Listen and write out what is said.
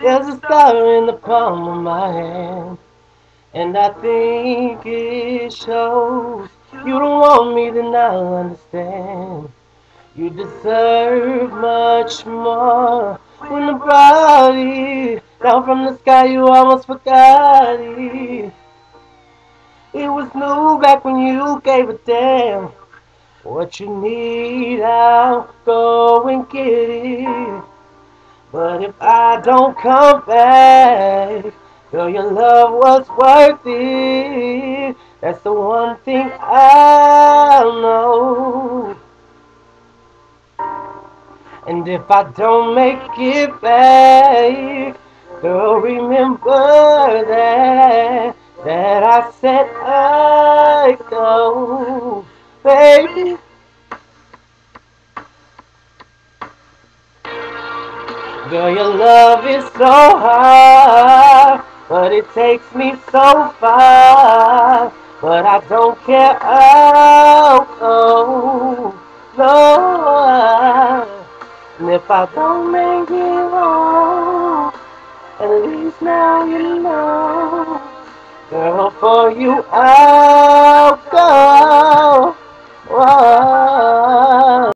There's a star in the palm of my hand, and I think it shows. You don't want me to not understand. You deserve much more. When the body down from the sky, you almost forgot it. It was new back when you gave a damn. What you need, I'll go and get it. But if I don't come back, girl, your love was worth it. That's the one thing I know. And if I don't make it back, girl, remember that I said I go, baby. Girl, your love is so hard, but it takes me so far. But I don't care, I'll go, no. And if I don't make it home, at least now you know. Girl, for you, I